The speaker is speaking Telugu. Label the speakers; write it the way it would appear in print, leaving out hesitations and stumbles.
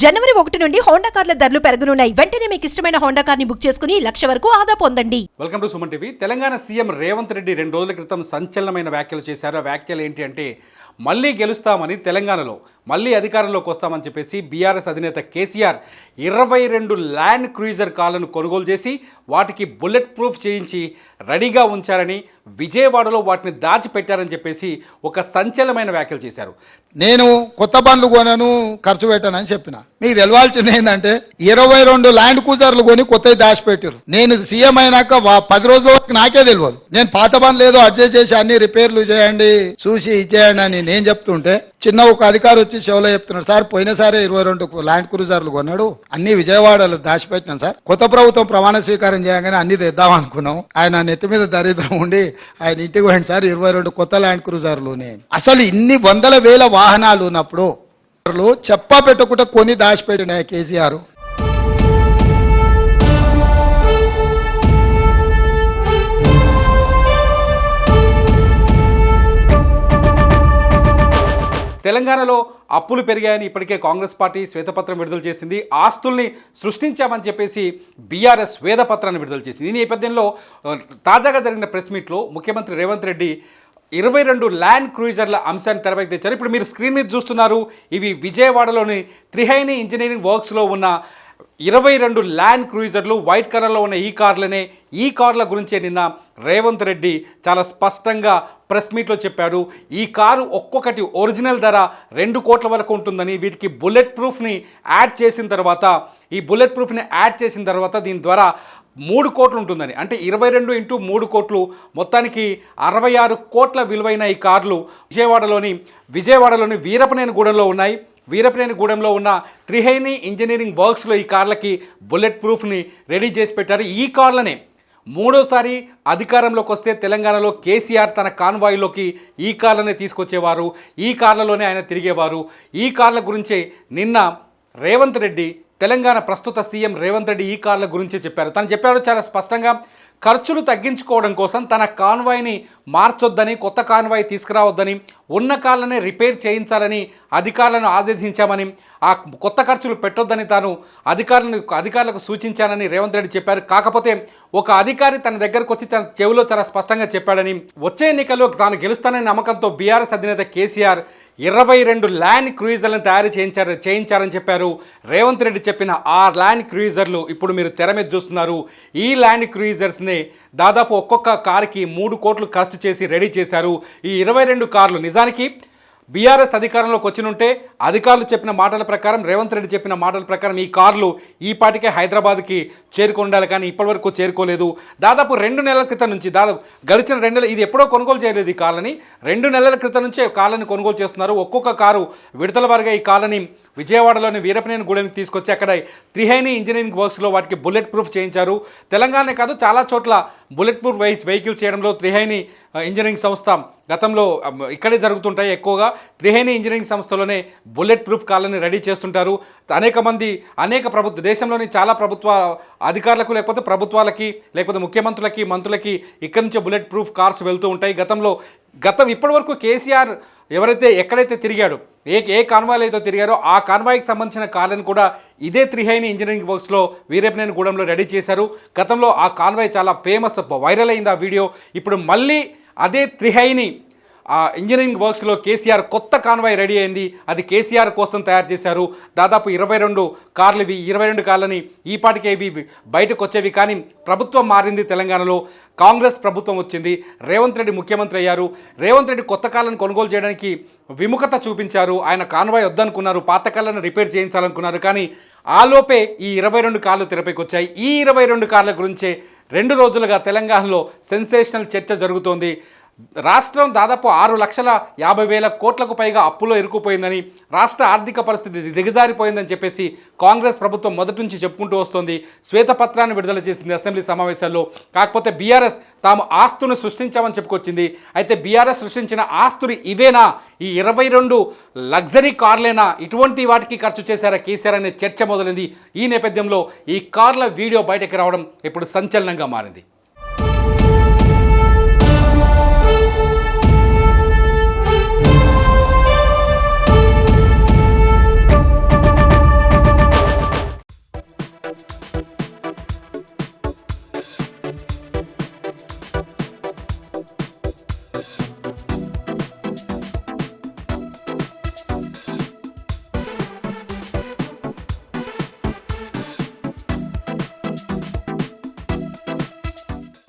Speaker 1: జనవరి 1 నుండి హోండా కార్ల ధరలు పెరగనున్నాయి. వెంటనే మీకు ఇష్టమైన హోండా కార్ని బుక్ చేసుకుని 1,00,000 వరకు ఆదా పొందండి.
Speaker 2: Welcome to Suman TV. Telangana CM Revanth Reddy 2 రోజుల క్రితం సంచలనమైన వ్యాఖ్యలు చేశారు. ఆ వ్యాఖ్యలు ఏంటి అంటే మళ్ళీ గెలుస్తామని, తెలంగాణలో మళ్ళీ అధికారంలోకి వస్తామని చెప్పేసి బీఆర్ఎస్ అధినేత కేసీఆర్ 22 ల్యాండ్ క్రూయిజర్ కార్లను కొనుగోలు చేసి వాటికి బుల్లెట్ ప్రూఫ్ చేయించి రెడీగా ఉంచారని, విజయవాడలో వాటిని దాచిపెట్టారని చెప్పేసి ఒక సంచలనమైన వ్యాఖ్యలు చేశారు.
Speaker 3: నేను కొత్త బండ్లు కొనను, ఖర్చు పెట్టానని చెప్పిన. మీకు తెలవాల్సింది ఏంటంటే 22 ల్యాండ్ క్రూజర్లు కొని కొత్తవి దాచిపెట్టారు. నేను సీఎం అయినాక 10 రోజుల వరకు నాకే తెలియదు. నేను పాత బండ్లు ఏదో అడ్జస్ట్ చేసి అన్ని రిపేర్లు చేయండి, చూసి ఇచ్చేయండి అని నేను చెప్తుంటే చిన్న ఒక అధికారి వచ్చి షోలో చెప్తున్నాడు, సార్ పోయినసారి 22 ల్యాండ్ క్రూజర్లు కొన్నాడు, అన్ని విజయవాడలో దాచిపెట్టినాం సార్. కొత్త ప్రభుత్వం ప్రమాణ స్వీకారం చేయగానే అన్ని తెద్దాం అనుకున్నాం. ఆయన నెత్తి మీద దరిద్రం ఉండి ఆయన ఇంటికి పోయింది సార్ 22 కొత్త ల్యాండ్ క్రూజర్లునే. అసలు ఇన్ని వందల వేల వాహనాలు ఉన్నప్పుడు చెప్పా పెట్టకుండా కొని దాచిపెట్టిన కేసీఆర్.
Speaker 2: తెలంగాణలో అప్పులు పెరిగాయని ఇప్పటికే కాంగ్రెస్ పార్టీ శ్వేతపత్రం విడుదల చేసింది. ఆస్తుల్ని సృష్టించామని చెప్పేసి బీఆర్ఎస్ శ్వేతపత్రాన్ని విడుదల చేసింది. ఈ నేపథ్యంలో తాజాగా జరిగిన ప్రెస్ మీట్లో ముఖ్యమంత్రి రేవంత్ రెడ్డి 22 ల్యాండ్ క్రూయిజర్ల అంశాన్ని తెరపైకి తెచ్చారు. ఇప్పుడు మీరు స్క్రీన్ మీద చూస్తున్నారు, ఇవి విజయవాడలోని త్రిహేణి ఇంజనీరింగ్ వర్క్స్లో ఉన్న 22 ల్యాండ్ క్రూయిజర్లు. వైట్ కలర్లో ఉన్న ఈ కార్లనే. ఈ కార్ల గురించే నిన్న రేవంత్ రెడ్డి చాలా స్పష్టంగా ప్రెస్ మీట్లో చెప్పాడు. ఈ కారు ఒక్కొక్కటి ఒరిజినల్ ధర 2 కోట్ల వరకు ఉంటుందని, వీటికి బుల్లెట్ ప్రూఫ్ని యాడ్ చేసిన తర్వాత, ఈ బుల్లెట్ ప్రూఫ్ని యాడ్ చేసిన తర్వాత దీని ద్వారా 3 కోట్లు ఉంటుందని, అంటే 22 × 3 కోట్లు, మొత్తానికి 66 కోట్ల విలువైన ఈ కార్లు విజయవాడలోని వీరపనేనిగూడెంలో ఉన్నాయి. వీరపనేనిగూడెంలో ఉన్న త్రిహేణి ఇంజనీరింగ్ వర్క్స్లో ఈ కార్లకి బుల్లెట్ ప్రూఫ్ని రెడీ చేసి పెట్టారు. ఈ కార్లనే మూడోసారి అధికారంలోకి వస్తే తెలంగాణలో కేసీఆర్ తన కాన్వాయ్లోకి ఈ కార్లనే తీసుకొచ్చేవారు, ఈ కార్లలోనే ఆయన తిరిగేవారు. ఈ కార్ల గురించే నిన్న రేవంత్ రెడ్డి, తెలంగాణ ప్రస్తుత సీఎం రేవంత్ రెడ్డి ఈ కార్ల గురించే చెప్పారు. తను చెప్పారు చాలా స్పష్టంగా, ఖర్చులు తగ్గించుకోవడం కోసం తన కాన్వాయ్ని మార్చొద్దని, కొత్త కాన్వాయ్ తీసుకురావద్దని, ఉన్న కార్లనే రిపేర్ చేయించాలని అధికారులను ఆదేశించామని, ఆ కొత్త ఖర్చులు పెట్టొద్దని తాను అధికారులకు సూచించానని రేవంత్ రెడ్డి చెప్పారు. కాకపోతే ఒక అధికారి తన దగ్గరకు వచ్చి తన చెవిలో చాలా స్పష్టంగా చెప్పాడని, వచ్చే ఎన్నికల్లో తాను గెలుస్తానని నమ్మకంతో బీఆర్ఎస్ అధినేత కేసీఆర్ 22 ల్యాండ్ క్రూయిజర్లను తయారు చేయించారని చెప్పారు. రేవంత్ రెడ్డి చెప్పిన ఆ ల్యాండ్ క్రూయిజర్లు ఇప్పుడు మీరు తెర మీద చూస్తున్నారు. ఈ ల్యాండ్ క్రూయిజర్స్ని దాదాపు ఒక్కొక్క కారుకి 3 కోట్లు ఖర్చు చేసి రెడీ చేశారు. ఈ 22 కార్లు నిజానికి బీఆర్ఎస్ అధికారంలోకి వచ్చినుంటే అధికారులు చెప్పిన మాటల ప్రకారం, రేవంత్ రెడ్డి చెప్పిన మాటల ప్రకారం ఈ కార్లు ఈ పాటికే హైదరాబాద్కి చేరుకుండాలి, కానీ ఇప్పటివరకు చేరుకోలేదు. దాదాపు 2 నెలల క్రితం నుంచి, గడిచిన 2 నెలలు, ఇది ఎప్పుడో కొనుగోలు చేయలేదు ఈ కార్లని, 2 నెలల క్రితం నుంచే కార్లని కొనుగోలు చేస్తున్నారు. ఒక్కొక్క కారు విడతల వారిగా ఈ కార్లని విజయవాడలోని వీరపనేనిగూడెంకి తీసుకొచ్చి అక్కడ త్రిహేణి ఇంజనీరింగ్ వర్క్స్లో వాటికి బుల్లెట్ ప్రూఫ్ చేయించారు. తెలంగాణ కాదు, చాలా చోట్ల బుల్లెట్ ప్రూఫ్ వెహికల్స్ చేయడంలో త్రిహేణి ఇంజనీరింగ్ సంస్థ గతంలో ఇక్కడే జరుగుతుంటాయి. ఎక్కువగా త్రిహేణి ఇంజనీరింగ్ సంస్థలోనే బుల్లెట్ ప్రూఫ్ కార్లని రెడీ చేస్తుంటారు. అనేక దేశంలోని చాలా ప్రభుత్వ అధికారులకు, లేకపోతే ప్రభుత్వాలకి, లేకపోతే ముఖ్యమంత్రులకి, మంత్రులకి ఇక్కడి నుంచే బుల్లెట్ ప్రూఫ్ కార్స్ వెళ్తూ ఉంటాయి. ఇప్పటివరకు కేసీఆర్ ఎక్కడైతే తిరిగాడో, ఏ కాన్వాయ్లో అయితే తిరిగారో ఆ కాన్వాయ్కి సంబంధించిన కార్లను కూడా ఇదే త్రిహేణి ఇంజనీరింగ్ వర్క్స్లో వీరపనేనిగూడెంలో రెడీ చేశారు. గతంలో ఆ కాన్వాయ్ చాలా ఫేమస్, వైరల్ అయింది ఆ వీడియో. ఇప్పుడు మళ్ళీ అదే త్రిహేణి ఇంజనీరింగ్ వర్క్స్లో కేసీఆర్ కొత్త కాన్వాయ్ రెడీ అయింది. అది కేసీఆర్ కోసం తయారు చేశారు. దాదాపు 22 కార్లు. ఇవి 22 కార్లని ఈ పాటికే ఇవి బయటకు వచ్చేవి, కానీ ప్రభుత్వం మారింది. తెలంగాణలో కాంగ్రెస్ ప్రభుత్వం వచ్చింది, రేవంత్ రెడ్డి ముఖ్యమంత్రి అయ్యారు. రేవంత్ రెడ్డి కొత్త కార్లను కొనుగోలు చేయడానికి విముఖత చూపించారు. ఆయన కాన్వాయ్ వద్దనుకున్నారు, పాత కార్లను రిపేర్ చేయించాలనుకున్నారు. కానీ ఆలోపే ఈ 22 కార్లు తెరపైకి వచ్చాయి. ఈ 22 కార్ల గురించే 2 రోజులుగా తెలంగాణలో సెన్సేషనల్ చర్చ జరుగుతోంది. రాష్ట్రం దాదాపు 6,50,000 కోట్లకు పైగా అప్పులో ఇరుక్కుపోయిందని, రాష్ట్ర ఆర్థిక పరిస్థితి దిగజారిపోయిందని చెప్పేసి కాంగ్రెస్ ప్రభుత్వం మొదటి నుంచి చెప్పుకుంటూ వస్తోంది. శ్వేతపత్రాన్ని విడుదల చేసింది అసెంబ్లీ సమావేశాల్లో. కాకపోతే బీఆర్ఎస్ తాము ఆస్తును సృష్టించామని చెప్పుకొచ్చింది. అయితే బీఆర్ఎస్ సృష్టించిన ఆస్తులు ఇవేనా? ఈ 22 లగ్జరీ కార్లేనా? ఇటువంటి వాటికి ఖర్చు చేశారా కేసీఆర్ అనే చర్చ మొదలైంది. ఈ నేపథ్యంలో ఈ కార్ల వీడియో బయటకు రావడం ఇప్పుడు సంచలనంగా మారింది.